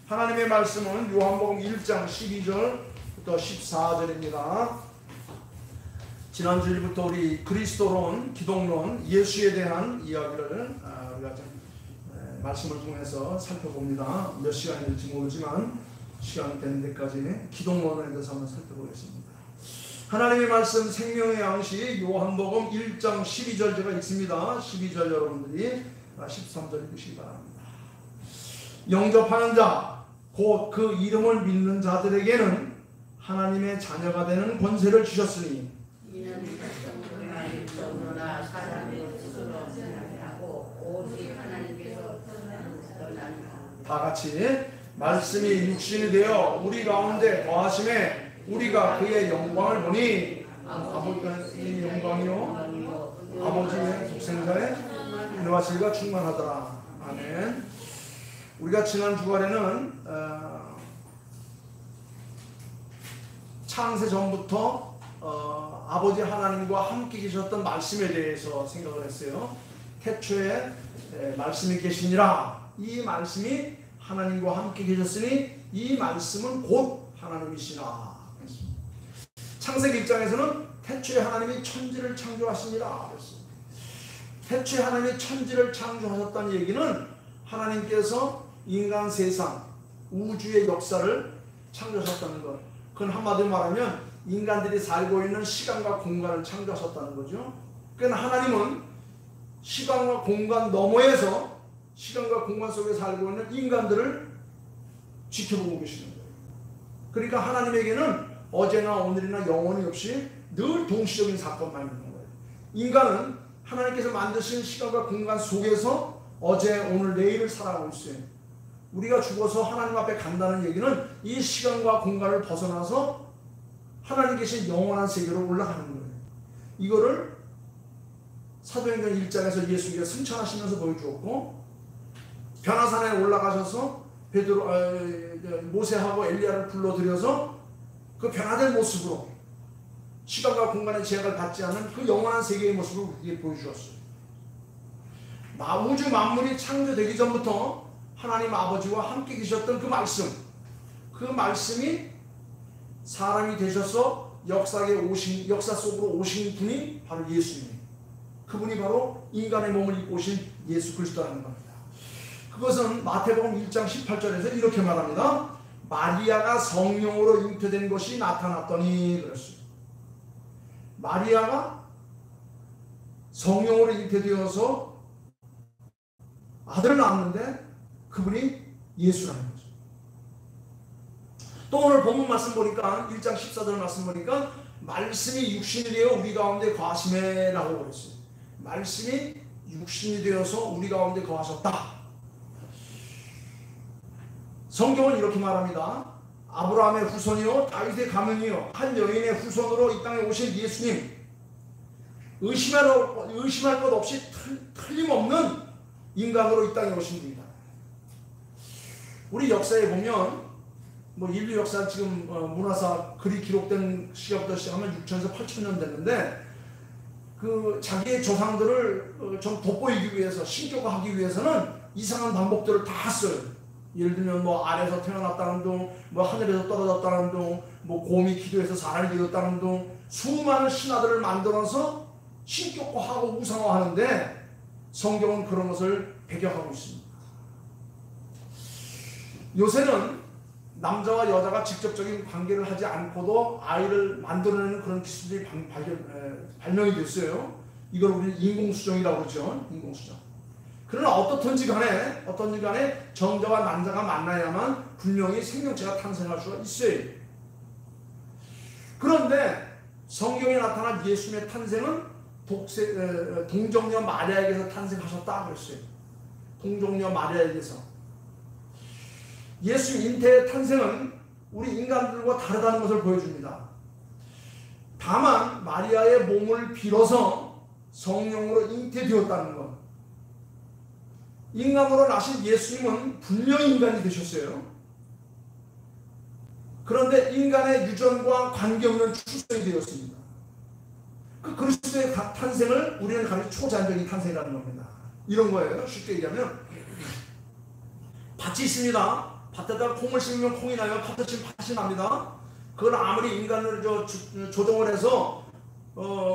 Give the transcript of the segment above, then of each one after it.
하나님의 말씀은 요한복음 1장 12절부터 14절입니다. 지난 주일부터 우리 그리스도론, 기독론, 예수에 대한 이야기를 우리가 말씀을 통해서 살펴봅니다. 몇 시간이 될지 모르지만 시간이 되는 데까지 기독론에 대해서 한번 살펴보겠습니다. 하나님의 말씀 생명의 양식 요한복음 1장 12절 제가 읽습니다. 12절 여러분들이 13절 읽으시기 바랍니다. 영접하는 자 곧 그 이름을 믿는 자들에게는 하나님의 자녀가 되는 권세를 주셨으니 이는 백성들과 일정으로나 사람의 뜻으로 하고 오직 하나님께서 다 같이 말씀이 육신이 되어 우리 가운데 거하심에 우리가 그의 영광을 보니 아버지의 영광이요 아버지의 독생자의 은혜와 진리가 충만하더라. 아멘. 우리가 지난 주간에는 창세 전부터 아버지 하나님과 함께 계셨던 말씀에 대해서 생각을 했어요. 태초에 말씀이 계시니라. 이 말씀이 하나님과 함께 계셨으니 이 말씀은 곧 하나님이시나. 창세기 1장에서는 태초에 하나님이 천지를 창조하시니라. 태초에 하나님이 천지를 창조하셨다는 얘기는 하나님께서 인간 세상, 우주의 역사를 창조하셨다는 것. 그건 한마디로 말하면 인간들이 살고 있는 시간과 공간을 창조하셨다는 거죠. 그러니까 하나님은 시간과 공간 너머에서 시간과 공간 속에 살고 있는 인간들을 지켜보고 계시는 거예요. 그러니까 하나님에게는 어제나 오늘이나 영원히 없이 늘 동시적인 사건만 있는 거예요. 인간은 하나님께서 만드신 시간과 공간 속에서 어제, 오늘, 내일을 살아가고 있어요. 우리가 죽어서 하나님 앞에 간다는 얘기는 이 시간과 공간을 벗어나서 하나님 계신 영원한 세계로 올라가는 거예요. 이거를 사도행전 1장에서 예수님께서 승천하시면서 보여주었고, 변화산에 올라가셔서 모세하고 엘리야를 불러들여서 그 변화된 모습으로 시간과 공간의 제약을 받지 않는 그 영원한 세계의 모습을 우리에게 보여주었어요. 우주 만물이 창조되기 전부터 하나님 아버지와 함께 계셨던 그 말씀이 사람이 되셔서 역사 속으로 오신 분이 바로 예수님. 그분이 바로 인간의 몸을 입고 오신 예수 그리스도라는 겁니다. 그것은 마태복음 1장 18절에서 이렇게 말합니다. 마리아가 성령으로 잉태된 것이 나타났더니 그랬어요. 마리아가 성령으로 잉태되어서 아들을 낳았는데 그분이 예수라는 거죠. 또 오늘 본문 말씀 보니까 1장 14절 말씀 보니까 말씀이 육신이 되어 우리 가운데 거하심에 라고 그랬어요. 말씀이 육신이 되어서 우리 가운데 거하셨다. 성경은 이렇게 말합니다. 아브라함의 후손이요 다윗의 가문이요 한 여인의 후손으로 이 땅에 오신 예수님, 의심할 것 없이 틀림없는 인간으로 이 땅에 오신 분이다. 우리 역사에 보면 인류 역사 지금 문화사 글이 기록된 시기부터 시작하면 6천에서 8천년 됐는데 그 자기의 조상들을 좀 돋보이기 위해서 신격화하기 위해서는 이상한 방법들을 다 써요. 예를 들면 아래에서 태어났다는 둥, 하늘에서 떨어졌다는 둥, 곰이 기도해서 사람이 되었다는 둥, 수많은 신화들을 만들어서 신격화하고 우상화하는데 성경은 그런 것을 배격하고 있습니다. 요새는 남자와 여자가 직접적인 관계를 하지 않고도 아이를 만들어내는 그런 기술이 발명이 됐어요. 이걸 우리는 인공수정이라고 그러죠. 인공수정. 그러나 어떻든지 간에 정자와 남자가 만나야만 분명히 생명체가 탄생할 수가 있어요. 그런데 성경에 나타난 예수님의 탄생은 동정녀 마리아에게서 탄생하셨다 그랬어요. 동정녀 마리아에게서. 예수 잉태의 탄생은 우리 인간들과 다르다는 것을 보여줍니다. 다만 마리아의 몸을 빌어서 성령으로 잉태되었다는 것. 인간으로 나신 예수님은 분명히 인간이 되셨어요. 그런데 인간의 유전과 관계없는 출생이 되었습니다. 그 그리스도의 탄생을 우리는 가리켜 초자연적인 탄생이라는 겁니다. 이런 거예요. 쉽게 얘기하면 밭이 있습니다. 밭에다가 콩을 심으면 콩이 나요. 팥을 심으면 팥이 납니다. 그걸 아무리 인간을 조종을 해서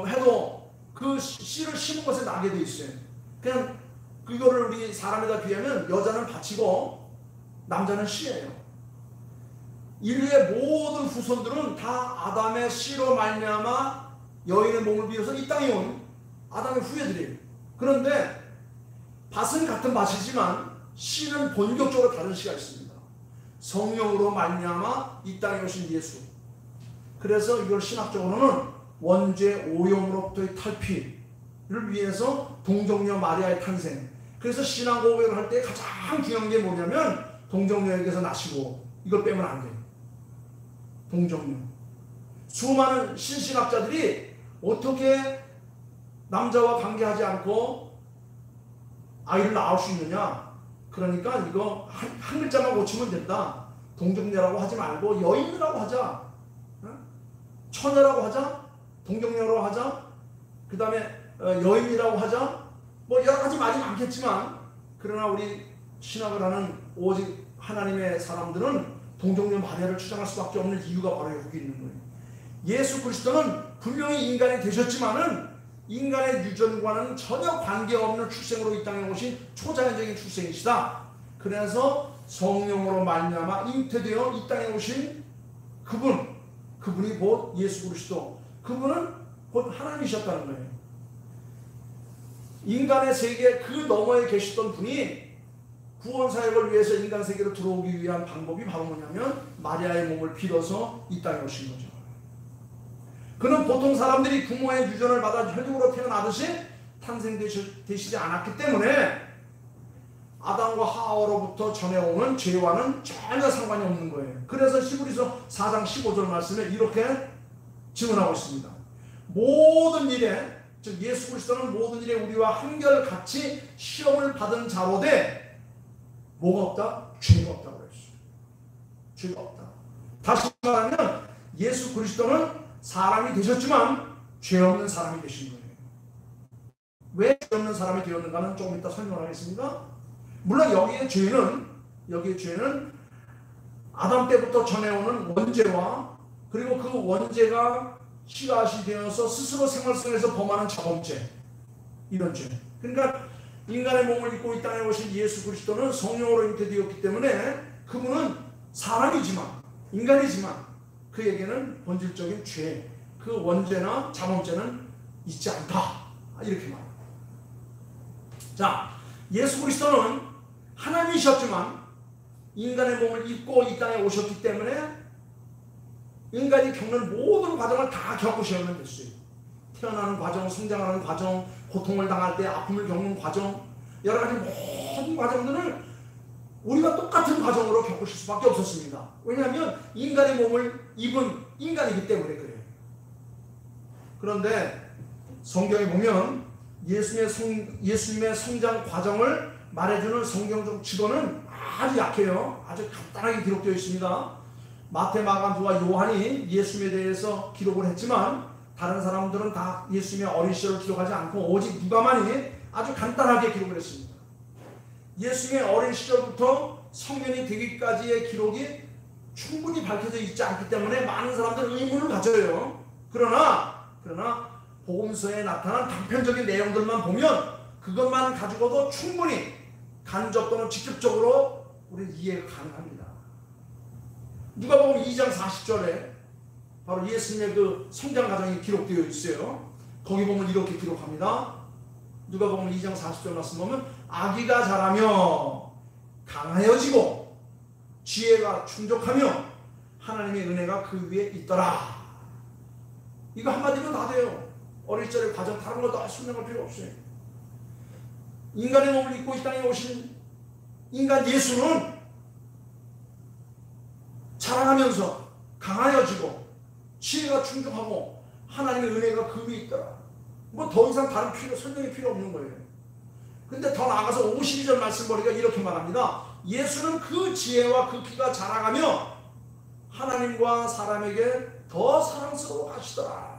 해도 그 씨를 심은 것에 나게 돼 있어요. 그냥 그거를 우리 사람에다 비하면 여자는 밭이고 남자는 씨예요. 인류의 모든 후손들은 다 아담의 씨로 말미암아 여인의 몸을 비워서 이 땅에 온 아담의 후예들이에요. 그런데 밭은 같은 밭이지만 씨는 본격적으로 다른 씨가 있습니다. 성령으로 말미암아 이 땅에 오신 예수. 그래서 이걸 신학적으로는 원죄 오염으로부터의 탈피를 위해서 동정녀 마리아의 탄생. 그래서 신앙 고백을 할 때 가장 중요한 게 뭐냐면 동정녀에게서 나시고, 이걸 빼면 안 돼요. 동정녀. 수많은 신신학자들이 어떻게 남자와 관계하지 않고 아이를 낳을 수 있느냐? 그러니까 이거 한 글자만 고치면 된다. 동정녀라고 하지 말고 여인이라고 하자. 처녀라고 하자. 동정녀라고 하자. 그 다음에 여인이라고 하자. 뭐 여러 가지 말이 많겠지만, 그러나 우리 신학을 하는 오직 하나님의 사람들은 동정녀 마리아를 주장할 수밖에 없는 이유가 바로 여기 있는 거예요. 예수 그리스도는 분명히 인간이 되셨지만은 인간의 유전과는 전혀 관계없는 출생으로 이 땅에 오신 초자연적인 출생이시다. 그래서 성령으로 말미암아 잉태되어 이 땅에 오신 그분이 곧 예수 그리스도, 그분은 곧 하나님이셨다는 거예요. 인간의 세계 그 너머에 계시던 분이 구원 사역을 위해서 인간 세계로 들어오기 위한 방법이 바로 뭐냐면 마리아의 몸을 빌어서 이 땅에 오신 거죠. 그는 보통 사람들이 부모의 유전을 받아 혈육으로 태어나듯이 탄생되시지 않았기 때문에 아담과 하와로부터 전해오는 죄와는 전혀 상관이 없는 거예요. 그래서 히브리서 4장 15절 말씀에 이렇게 증언하고 있습니다. 모든 일에, 즉 예수 그리스도는 모든 일에 우리와 한결같이 시험을 받은 자로되 뭐가 없다? 죄가 없다고 그랬어요. 죄가 없다. 다시 말하면 예수 그리스도는 사람이 되셨지만 죄 없는 사람이 되신 거예요. 왜 죄 없는 사람이 되었는가는 조금 이따 설명하겠습니다. 물론 여기에 죄는 아담 때부터 전해오는 원죄와, 그리고 그 원죄가 씨앗이 되어서 스스로 생활 속에서 범하는 자범죄, 이런 죄. 그러니까 인간의 몸을 입고 이 땅에 오신 예수 그리스도는 성령으로 잉태되었기 때문에 그분은 사람이지만, 인간이지만 그에게는 본질적인 죄, 그 원죄나 자범죄는 있지 않다, 이렇게 말합니다. 자, 예수 그리스도는 하나님이셨지만 인간의 몸을 입고 이 땅에 오셨기 때문에 인간이 겪는 모든 과정을 다 겪으셔야만 됐어요. 태어나는 과정, 성장하는 과정, 고통을 당할 때 아픔을 겪는 과정, 여러 가지 모든 과정들을 우리가 똑같은 과정으로 겪으실 수밖에 없었습니다. 왜냐하면 인간의 몸을 입은 인간이기 때문에 그래요. 그런데 성경에 보면 예수님의 성장 과정을 말해주는 성경적 직원은 아주 약해요. 아주 간단하게 기록되어 있습니다. 마태, 마가, 누가, 요한이 예수님에 대해서 기록을 했지만 다른 사람들은 다 예수님의 어린 시절을 기록하지 않고 오직 누가만이 아주 간단하게 기록을 했습니다. 예수님의 어린 시절부터 성년이 되기까지의 기록이 충분히 밝혀져 있지 않기 때문에 많은 사람들은 의문을 가져요. 그러나 복음서에 나타난 단편적인 내용들만 보면 그것만 가지고도 충분히 간접 또는 직접적으로 우리 이해가 가능합니다. 누가복음 2장 40절에 바로 예수님의 그 성장 과정이 기록되어 있어요. 거기 보면 이렇게 기록합니다. 누가복음 2장 40절 말씀 보면 아기가 자라며 강하여지고 지혜가 충족하며 하나님의 은혜가 그 위에 있더라. 이거 한마디면 다 돼요. 어릴 적의 과정 다른 거 다 설명할 필요 없어요. 인간의 몸을 입고 이 땅에 오신 인간 예수는 자라나면서 강하여지고 지혜가 충족하고 하나님의 은혜가 그 위에 있더라. 뭐 더 이상 다른 설명이 필요 없는 거예요. 근데 더 나아가서 52절 말씀 보니까 이렇게 말합니다. 예수는 그 지혜와 그 키가 자라가며 하나님과 사람에게 더 사랑스러워 하시더라.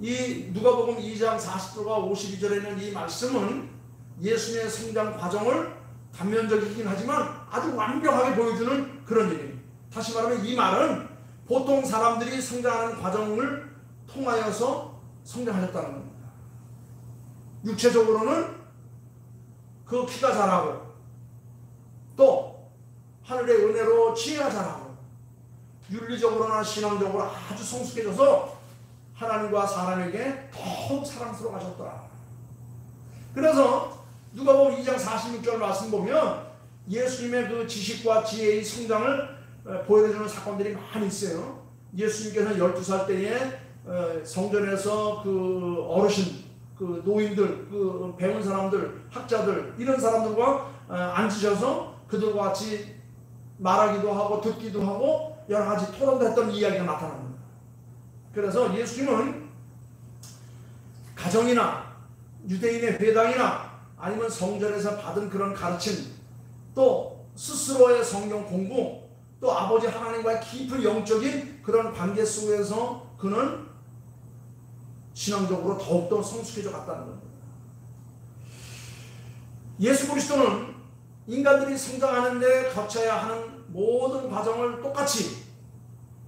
이 누가복음 2장 40절과 52절에 있는 이 말씀은 예수님의 성장 과정을 단면적이긴 하지만 아주 완벽하게 보여주는 그런 일이에요. 다시 말하면 이 말은 보통 사람들이 성장하는 과정을 통하여서 성장하셨다는 겁니다. 육체적으로는 그 키가 자라고 또 하늘의 은혜로 지혜가 자라고 윤리적으로나 신앙적으로 아주 성숙해져서 하나님과 사람에게 더욱 사랑스러워하셨더라. 그래서 누가복음 2장 46절 말씀 보면 예수님의 그 지식과 지혜의 성장을 보여주는 사건들이 많이 있어요. 예수님께서는 12살 때에 성전에서 그 어르신, 그 노인들, 그 배운 사람들, 학자들 이런 사람들과 앉으셔서 그들과 같이 말하기도 하고 듣기도 하고 여러 가지 토론도 했던 이야기가 나타납니다. 그래서 예수님은 가정이나 유대인의 회당이나 아니면 성전에서 받은 그런 가르침 또 스스로의 성경 공부 또 아버지 하나님과의 깊은 영적인 그런 관계 속에서 그는 신앙적으로 더욱더 성숙해져 갔다는 겁니다. 예수 그리스도는 인간들이 성장하는 데 거쳐야 하는 모든 과정을 똑같이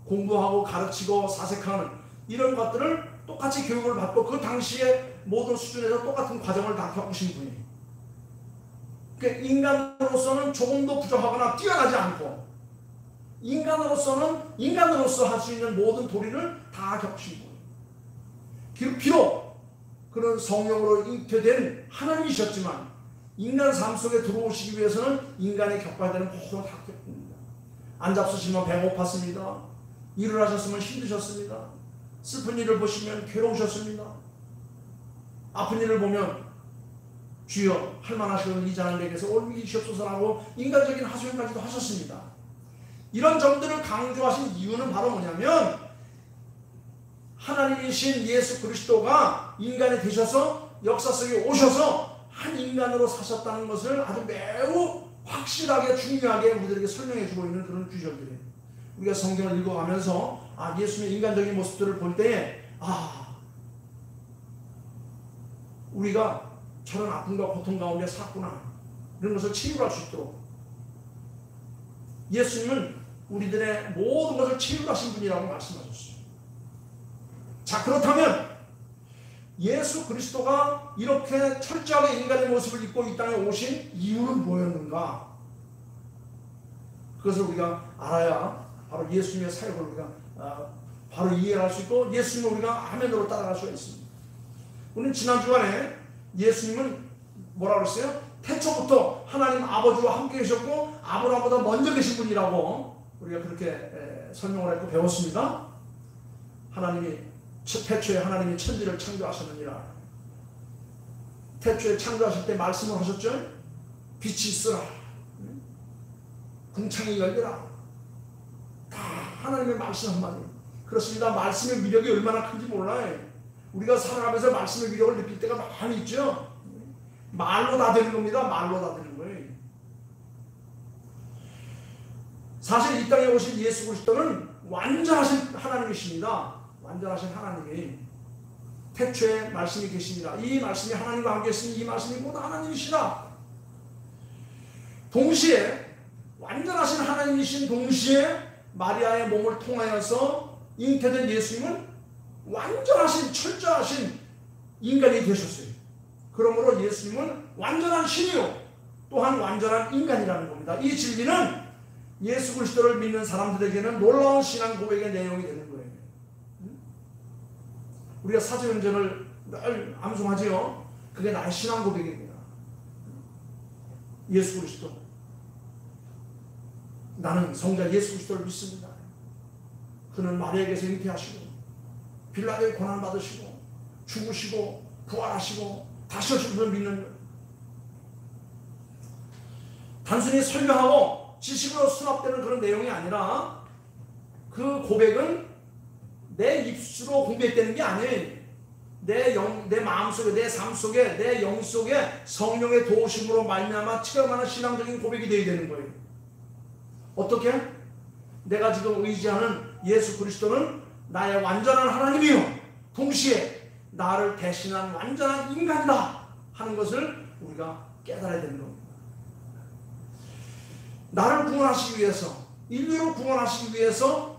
공부하고 가르치고 사색하는 이런 것들을 똑같이 교육을 받고 그 당시에 모든 수준에서 똑같은 과정을 다 겪으신 분이에요. 그러니까 인간으로서는 조금도 부족하거나 뛰어나지 않고 인간으로서는 인간으로서 할 수 있는 모든 도리를 다 겪으신 분이에요. 비록 그런 성령으로 잉태된 하나님이셨지만 인간 삶 속에 들어오시기 위해서는 인간이 겪어야 되는 모든 다 겪습니다. 안 잡수시면 배고팠습니다. 일을 하셨으면 힘드셨습니다. 슬픈 일을 보시면 괴로우셨습니다. 아픈 일을 보면 주여 할만하시는 이 잔을 내게서 옮기게 주옵소서라고 인간적인 하소연까지도 하셨습니다. 이런 점들을 강조하신 이유는 바로 뭐냐면 하나님이신 예수 그리스도가 인간이 되셔서 역사 속에 오셔서 한 인간으로 사셨다는 것을 아주 매우 확실하게 중요하게 우리들에게 설명해 주고 있는 그런 구절들이에요. 우리가 성경을 읽어가면서 예수님의 인간적인 모습들을 볼 때에 우리가 저런 아픔과 고통 가운데 샀구나 이런 것을 치유할 수 있도록 예수님은 우리들의 모든 것을 치유하신 분이라고 말씀하셨어요. 자, 그렇다면 예수 그리스도가 이렇게 철저하게 인간의 모습을 입고 이 땅에 오신 이유는 뭐였는가? 그것을 우리가 알아야 바로 예수님의 사역을 우리가 바로 이해할 수 있고 예수님을 우리가 아멘으로 따라갈 수가 있습니다. 우리는 지난 주간에 예수님은 뭐라고 했어요? 태초부터 하나님 아버지와 함께 계셨고 아브라함보다 먼저 계신 분이라고 우리가 그렇게 설명을 했고 배웠습니다. 태초에 하나님이 천지를 창조하셨느니라. 태초에 창조하실 때 말씀을 하셨죠? 빛이 있으라. 궁창이 열리라. 다 하나님의 말씀 한마디. 그렇습니다. 말씀의 위력이 얼마나 큰지 몰라요. 우리가 살아가면서 말씀의 위력을 느낄 때가 많이 있죠. 말로 다 되는 겁니다. 말로 다 되는 거예요. 사실 이 땅에 오신 예수 그리스도는 완전하신 하나님이십니다. 완전하신 하나님이 태초에 말씀이 계십니다. 이 말씀이 하나님과 함께 있으니 이 말씀이 모두 하나님이시다. 동시에 완전하신 하나님이신 동시에 마리아의 몸을 통하여서 잉태된 예수님은 완전하신 철저하신 인간이 되셨어요. 그러므로 예수님은 완전한 신이요 또한 완전한 인간이라는 겁니다. 이 진리는 예수 그리스도를 믿는 사람들에게는 놀라운 신앙 고백의 내용이 되는 거예요. 우리가 사도행전을 늘 암송하지요. 그게 나의 신앙 고백입니다. 예수 그리스도, 나는 성자 예수 그리스도를 믿습니다. 그는 마리아에게서 잉태하시고 빌라도의 고난 받으시고 죽으시고 부활하시고 다시 오신 분을 믿는 거예요. 단순히 설명하고 지식으로 수납되는 그런 내용이 아니라 그 고백은 내 입술로 공개되는 게 아니에요. 내 마음속에, 내 삶 속에, 내 영 속에 성령의 도우심으로 말미암아 체험하는 신앙적인 고백이 되어야 되는 거예요. 어떻게? 내가 지금 의지하는 예수 그리스도는 나의 완전한 하나님이요 동시에 나를 대신한 완전한 인간이다 하는 것을 우리가 깨달아야 되는 겁니다. 나를 구원하시기 위해서, 인류를 구원하시기 위해서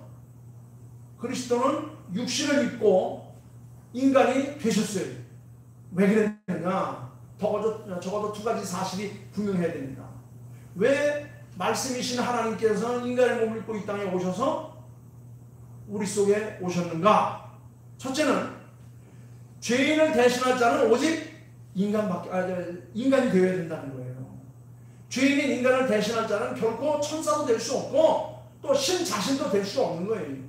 그리스도는 육신을 입고 인간이 되셨어요. 왜 그랬느냐? 적어도 두 가지 사실이 분명해야 됩니다. 왜 말씀이신 하나님께서 인간의 몸을 입고 이 땅에 오셔서 우리 속에 오셨는가? 첫째는 죄인을 대신할 자는 오직 인간이 되어야 된다는 거예요. 죄인인 인간을 대신할 자는 결코 천사도 될 수 없고 또 신 자신도 될 수 없는 거예요.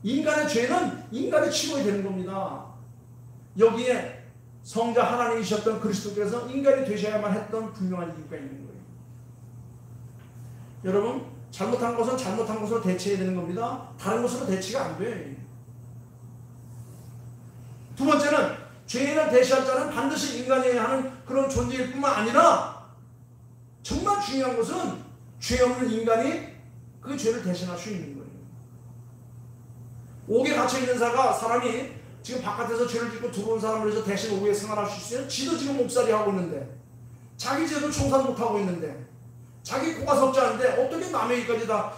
인간의 죄는 인간이 치러야 되는 겁니다. 여기에 성자 하나님이셨던 그리스도께서 인간이 되셔야만 했던 분명한 이유가 있는 거예요. 여러분, 잘못한 것은 잘못한 것으로 대체해야 되는 겁니다. 다른 것으로 대체가 안 돼요. 두 번째는 죄인을 대신할 자는 반드시 인간이어야 하는 그런 존재일 뿐만 아니라 정말 중요한 것은 죄 없는 인간이 그 죄를 대신할 수 있는 거예요. 옥에 갇혀있는 자가 사람이 지금 바깥에서 죄를 짓고 들어온 사람을 해서 대신 옥에 생활할 수 있어요? 지도 지금 옥살이 하고 있는데, 자기 죄도 청산 못하고 있는데, 자기 코가 석지 않은데 어떻게 남의 일까지 다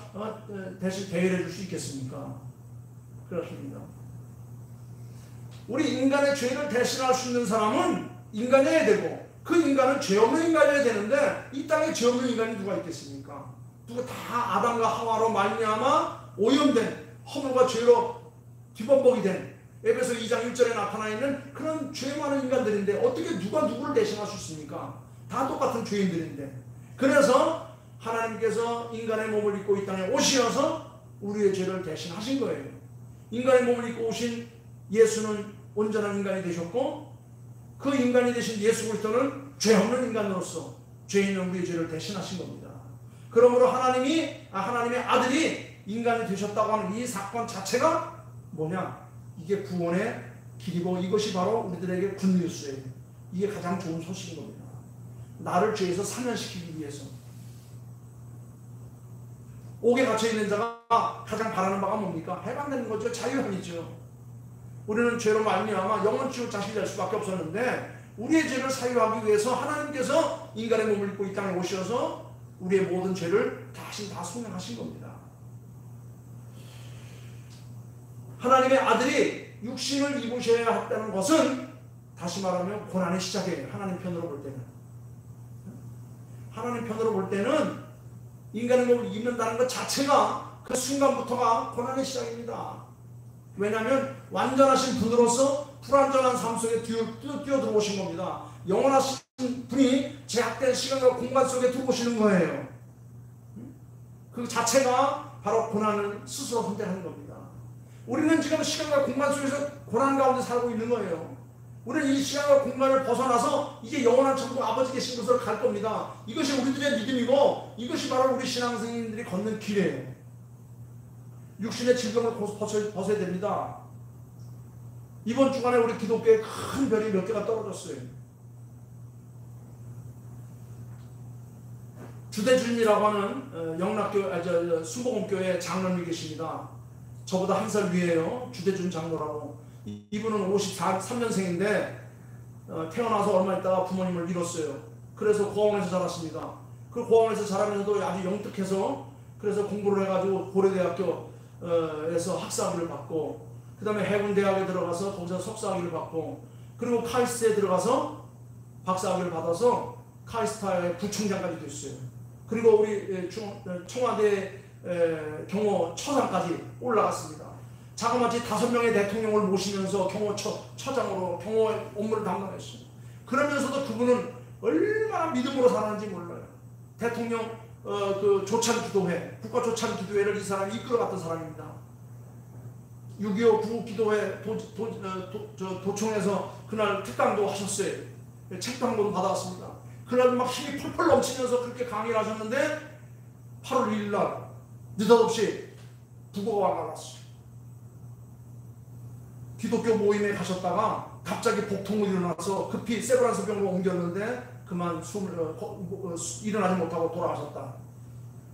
대신 대열해 줄 수 있겠습니까? 그렇습니다. 우리 인간의 죄를 대신할 수 있는 사람은 인간이어야 되고, 그 인간은 죄 없는 인간이어야 되는데, 이 땅에 죄 없는 인간이 누가 있겠습니까? 누가 다 아담과 하와로 말미암아 오염된, 허물과 죄로 뒤범벅이 된, 에베소 2장 1절에 나타나 있는 그런 죄 많은 인간들인데 어떻게 누가 누구를 대신할 수 있습니까? 다 똑같은 죄인들인데. 그래서 하나님께서 인간의 몸을 입고 이 땅에 오시어서 우리의 죄를 대신하신 거예요. 인간의 몸을 입고 오신 예수는 온전한 인간이 되셨고, 그 인간이 되신 예수 그리스도는 죄 없는 인간으로서 죄 있는 우리의 죄를 대신하신 겁니다. 그러므로 하나님의 아들이 인간이 되셨다고 하는 이 사건 자체가 뭐냐? 이게 구원의 길이고, 이것이 바로 우리들에게 굿뉴스예요. 이게 가장 좋은 소식인 겁니다. 나를 죄에서 사면시키기 위해서. 옥에 갇혀있는 자가 가장 바라는 바가 뭡니까? 해방되는 거죠. 자유함이죠. 우리는 죄로 말미암아 영원 지옥 자식이 될 수밖에 없었는데, 우리의 죄를 사유하기 위해서 하나님께서 인간의 몸을 입고 이 땅에 오셔서 우리의 모든 죄를 다 소명하신 겁니다. 하나님의 아들이 육신을 입으셔야 했다는 것은 다시 말하면 고난의 시작이에요. 하나님 편으로 볼 때는. 하나님 편으로 볼 때는 인간의 몸을 입는다는 것 자체가 그 순간부터가 고난의 시작입니다. 왜냐하면 완전하신 분으로서 불완전한 삶 속에 뛰어들어오신 겁니다. 영원하신 분이 제약된 시간과 공간 속에 들어오시는 거예요. 그 자체가 바로 고난을 스스로 선택하는 겁니다. 우리는 지금 시간과 공간 속에서 고난 가운데 살고 있는 거예요. 우리는 이 시간과 공간을 벗어나서 이제 영원한 천국 아버지 계신 곳으로 갈 겁니다. 이것이 우리들의 믿음이고, 이것이 바로 우리 신앙생님들이 걷는 길이에요. 육신의 질병을 벗어야 됩니다. 이번 주간에 우리 기독교에 큰 별이 몇 개가 떨어졌어요. 주대준이라고 하는 영락교, 순복음교회 장로님이 계십니다. 저보다 한 살 위에요. 주대준 장로라고. 이분은 53년생인데 태어나서 얼마 있다가 부모님을 잃었어요. 그래서 고아원에서 자랐습니다. 그 고아원에서 자라면서도 아주 영특해서, 그래서 공부를 해가지고 고려대학교에서 학사학위를 받고, 그 다음에 해군대학에 들어가서 거기서 석사학위를 받고, 그리고 카이스트에 들어가서 박사학위를 받아서 카이스트의 부총장까지 됐어요. 그리고 우리 청와대 경호 처장까지 올라갔습니다. 자그마치 5명의 대통령을 모시면서 경호 처장으로 경호 업무를 담당했어요. 그러면서도 그분은 얼마나 믿음으로 살았는지 몰라요. 대통령 그 조찬기도회, 국가조찬기도회를 이 사람이 이끌어갔던 사람입니다. 6.25 구국기도회 도청에서 그날 특강도 하셨어요. 책도 한 권 받아왔습니다. 그날 막 힘이 펄펄 넘치면서 그렇게 강의를 하셨는데 8월 1일 날 느닷없이 부고가 나갔어요. 기독교 모임에 가셨다가 갑자기 복통이 일어나서 급히 세브란스 병원으로 옮겼는데 그만 일어나지 못하고 돌아가셨다.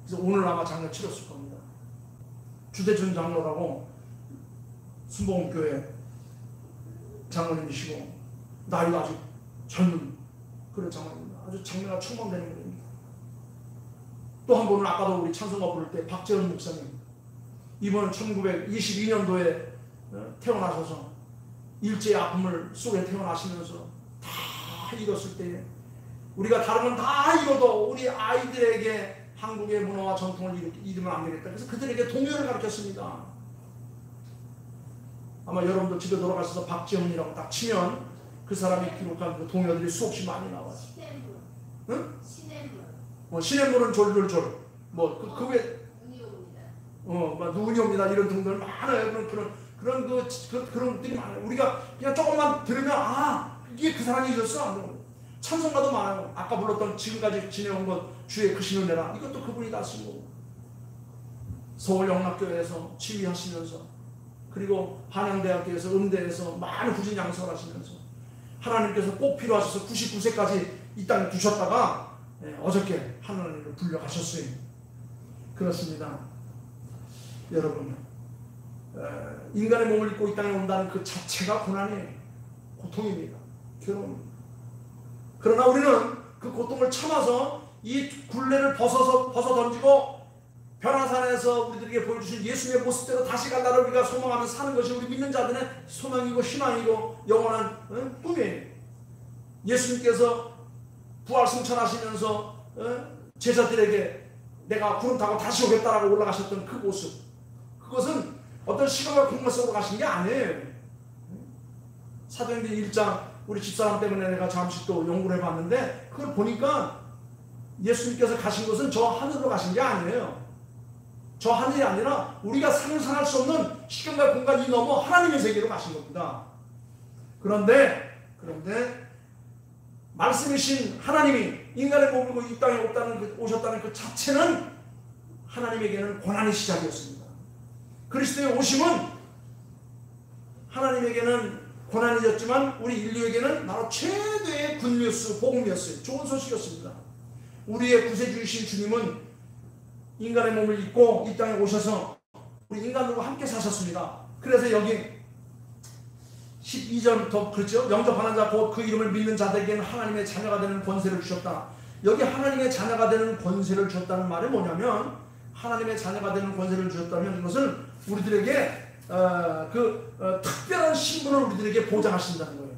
그래서 오늘 아마 장례 치렀을 겁니다. 주대준 장로라고 순복음교회 장로님이시고 나이도 아주 젊은 그런 장로입니다. 아주 장래가 촉망되는 분입니다. 또 한 분은 아까도 우리 찬송가 부를 때 박재원 목사님, 이분은 1922년도에 태어나셔서 일제의 아픔을 속에 태어나시면서 다 잃었을 때에 우리가 다른 건 다 잃어도 우리 아이들에게 한국의 문화와 전통을 잃으면 안 되겠다. 그래서 그들에게 동요를 가르쳤습니다. 아마 여러분도 집에 돌아가셔서 박재훈이라고 딱 치면 그 사람이 기록한 그 동요들이 수없이 많이 나와요. 시냇물. 응? 시냇물. 시냇물은 졸졸졸. 그게 눈이 옵니다. 이런 등등 많아요. 그런 것들이 많아요. 우리가 그냥 조금만 들으면 이게 그 사람이 있었어. 찬송가도 많아요. 아까 불렀던 지금까지 지내온 것 주의 그 신을 내라. 이것도 그분이 다 쓰고 서울영락교회에서 지휘하시면서 그리고 한양대학교에서 음대에서 많은 후진양설 하시면서 하나님께서 꼭 필요하셔서 99세까지 이 땅에 두셨다가 어저께 하나님을 불려가셨어요. 그렇습니다. 여러분, 인간의 몸을 입고 이 땅에 온다는 그 자체가 고난이에요. 고통입니다. 괴로움입니다. 그러나 우리는 그 고통을 참아서 이 굴레를 벗어 던지고 변화산에서 우리들에게 보여주신 예수님의 모습대로 다시 갈 날을 우리가 소망하며 사는 것이 우리 믿는 자들의 소망이고 희망이고 영원한 꿈이에요. 예수님께서 부활 승천하시면서 제자들에게 내가 구름 타고 다시 오겠다라고 올라가셨던 그 모습, 그것은 어떤 시간과 공간 속으로 가신 게 아니에요. 사도행전 1장 우리 집사람 때문에 내가 잠시 또 연구를 해봤는데 그걸 보니까 예수님께서 가신 것은 저 하늘로 가신 게 아니에요. 저 하늘이 아니라 우리가 상상할 수 없는 시간과 공간이 넘어 하나님의 세계로 가신 겁니다. 그런데 말씀이신 하나님이 인간의 몸을 이 땅에 오셨다는 그 자체는 하나님에게는 고난의 시작이었습니다. 그리스도의 오심은 하나님에게는 고난이었지만 우리 인류에게는 바로 최대의 굿뉴스, 복음이었어요. 좋은 소식이었습니다. 우리의 구세주이신 주님은 인간의 몸을 입고 이 땅에 오셔서 우리 인간들과 함께 사셨습니다. 그래서 여기 12절부터 그렇죠? 영접하는 자 곧 그 이름을 믿는 자들에게는 하나님의 자녀가 되는 권세를 주셨다. 여기 하나님의 자녀가 되는 권세를 주셨다는 말이 뭐냐면 하나님의 자녀가 되는 권세를 주셨다면 이것은 우리들에게 특별한 신분을 우리들에게 보장하신다는 거예요.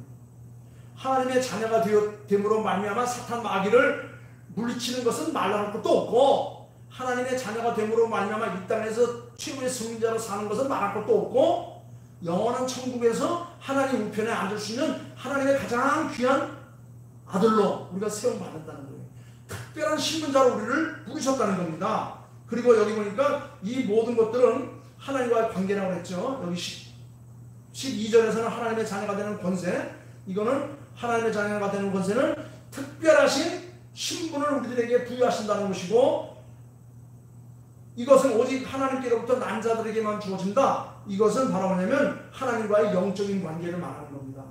하나님의 자녀가 됨으로 말미암아 사탄 마귀를 물리치는 것은 말할 것도 없고 하나님의 자녀가 됨으로 말미암아 이 땅에서 최고의 승리자로 사는 것은 말할 것도 없고 영원한 천국에서 하나님 우편에 앉을 수 있는 하나님의 가장 귀한 아들로 우리가 세움받는다는 거예요. 특별한 신분자로 우리를 부르셨다는 겁니다. 그리고 여기 보니까 이 모든 것들은 하나님과의 관계라고 했죠. 여기 12절에서는 하나님의 자녀가 되는 권세, 이거는 하나님의 자녀가 되는 권세는 특별하신 신분을 우리들에게 부여하신다는 것이고 이것은 오직 하나님께로부터 난 자들에게만 주어진다. 이것은 바로 뭐냐면 하나님과의 영적인 관계를 말하는 겁니다.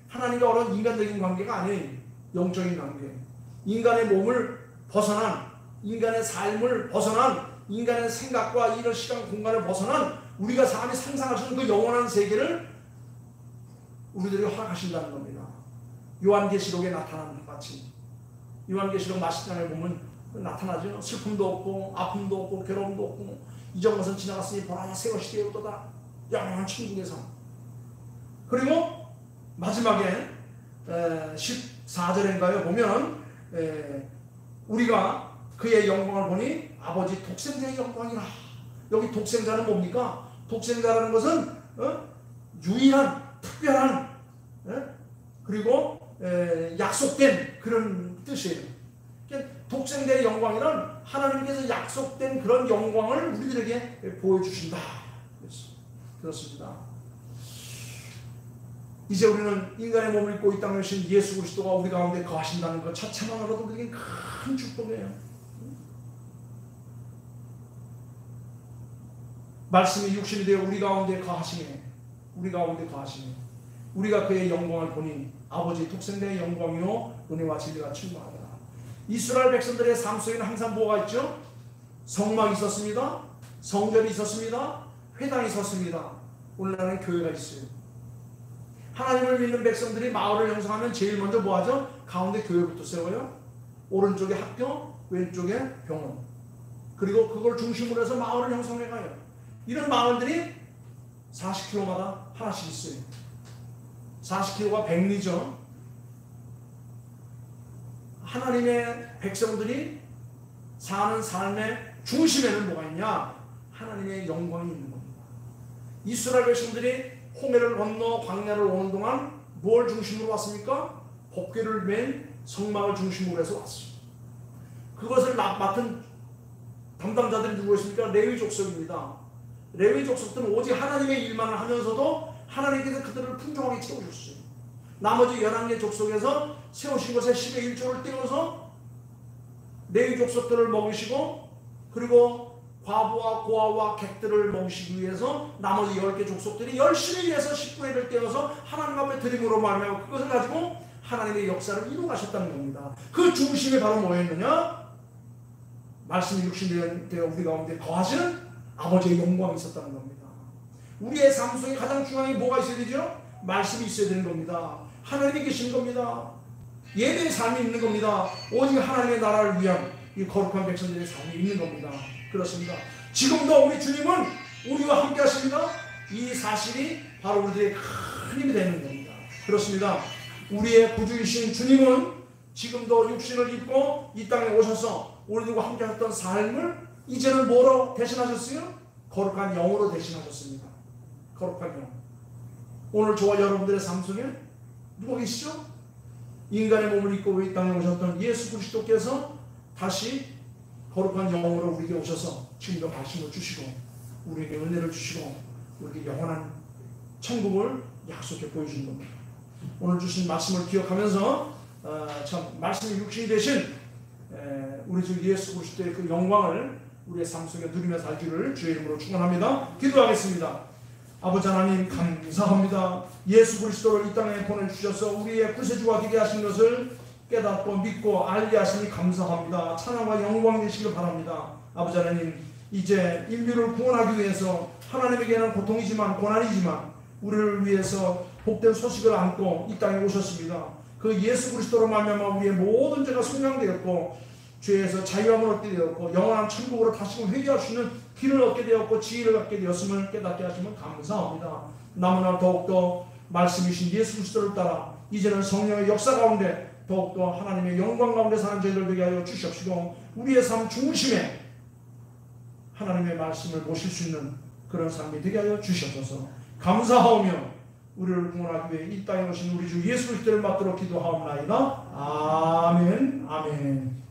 하나님과 어떤 인간적인 관계가 아니에요. 영적인 관계. 인간의 몸을 벗어난, 인간의 삶을 벗어난, 인간의 생각과 이런 시간 공간을 벗어난 우리가 사람이 상상할 수 있는 그 영원한 세계를 우리들에게 허락하신다는 겁니다. 요한계시록에 나타나는 것 같이 요한계시록 마시장에 보면 나타나죠. 슬픔도 없고 아픔도 없고 괴로움도 없고 이전 것은 지나갔으니 보라 새 것이 되었도다. 영원한 천국의 삶. 그리고 마지막에 14절인가요 보면 우리가 그의 영광을 보니 아버지 독생자의 영광이라. 여기 독생자는 뭡니까? 독생자라는 것은 유일한 특별한 그리고 약속된 그런 뜻이에요. 독생자의 영광이란 하나님께서 약속된 그런 영광을 우리들에게 보여주신다. 그렇습니다. 이제 우리는 인간의 몸을 입고 이 땅에 오신 예수 그리스도가 우리 가운데 거하신다는 것 자체만으로도 우리에게 큰 축복이에요. 말씀이 육신이 되어 우리 가운데 거하시네. 우리가 그의 영광을 보니 아버지 독생자의 영광이요 은혜와 진리가 충만하더라. 이스라엘 백성들의 삶 속에는 항상 뭐가 있죠? 성막이 있었습니다. 성전이 있었습니다. 회당이 있었습니다. 오늘날은 교회가 있어요. 하나님을 믿는 백성들이 마을을 형성하면 제일 먼저 뭐하죠? 가운데 교회부터 세워요. 오른쪽에 학교, 왼쪽에 병원. 그리고 그걸 중심으로 해서 마을을 형성해 가요. 이런 마을들이 40km마다 하나씩 있어요. 40km가 100리죠. 하나님의 백성들이 사는 삶의 중심에는 뭐가 있냐? 하나님의 영광이 있는 겁니다. 이스라엘 백성들이 홍해를 건너 광야를 오는 동안 뭘 중심으로 왔습니까? 법궤를 맨 성막을 중심으로 해서 왔어요. 그것을 맡은 담당자들이 누구였습니까? 레위 족속입니다. 레위 족속들은 오직 하나님의 일만 하면서도 하나님께서 그들을 풍성하게 채워주셨어요. 나머지 11개 족속에서 세우신 것에 10의 1조를 떼어서 레위 족속들을 먹이시고, 그리고 과부와 고아와 객들을 먹이시기 위해서 나머지 10개 족속들이 열심히 위해서 10분의 1을 떼어서 하나님 앞에 드림으로 말하며 그것을 가지고 하나님의 역사를 이루가셨다는 겁니다. 그 중심에 바로 뭐였느냐? 말씀이 육신되어 우리 가운데 거하시는 아버지의 영광이 있었다는 겁니다. 우리의 삶 속에 가장 중요한 게 뭐가 있어야 되죠? 말씀이 있어야 되는 겁니다. 하나님이 계신 겁니다. 예배의 삶이 있는 겁니다. 오직 하나님의 나라를 위한 이 거룩한 백성들의 삶이 있는 겁니다. 그렇습니다. 지금도 우리 주님은 우리와 함께 하십니다. 이 사실이 바로 우리들의 큰 힘이 되는 겁니다. 그렇습니다. 우리의 구주이신 주님은 지금도 육신을 입고 이 땅에 오셔서 우리들과 함께 하셨던 삶을 이제는 뭐로 대신하셨어요? 거룩한 영으로 대신하셨습니다. 거룩한 영. 오늘 저와 여러분들의 삶 속에 누가 계시죠? 인간의 몸을 입고 이 땅에 오셨던 예수 그리스도께서 다시 거룩한 영으로 우리에게 오셔서 지금도 말씀을 주시고 우리에게 은혜를 주시고 우리에게 영원한 천국을 약속해 보여주는 겁니다. 오늘 주신 말씀을 기억하면서 참 말씀이 육신이 되신 우리 주 예수 그리스도의 그 영광을 우리의 삶 속에 누리며 살기를 주의 이름으로 축원합니다. 기도하겠습니다. 아버지 하나님 감사합니다. 예수 그리스도를 이 땅에 보내주셔서 우리의 구세주가 되게 하신 것을 깨닫고 믿고 알게 하시니 감사합니다. 찬양과 영광 되시길 바랍니다. 아버지 하나님, 이제 인류를 구원하기 위해서 하나님에게는 고통이지만 고난이지만 우리를 위해서 복된 소식을 안고 이 땅에 오셨습니다. 그 예수 그리스도로 말미암아 우리의 모든 죄가 속량되었고 죄에서 자유함을 얻게 되었고 영원한 천국으로 다시금 회개할 수 있는 길을 얻게 되었고 지혜를 갖게 되었음을 깨닫게 하시면 감사합니다. 너무나 더욱더 말씀이신 예수 그리스도를 따라 이제는 성령의 역사 가운데 더욱더 하나님의 영광 가운데 사는 저희들 되게 하여 주시옵시고 우리의 삶 중심에 하나님의 말씀을 모실 수 있는 그런 삶이 되게 하여 주시옵소서. 감사하오며 우리를 구원하기 위해 이 땅에 오신 우리 주 예수 그리스도를 받들어 기도하옵나이다. 아멘. 아멘.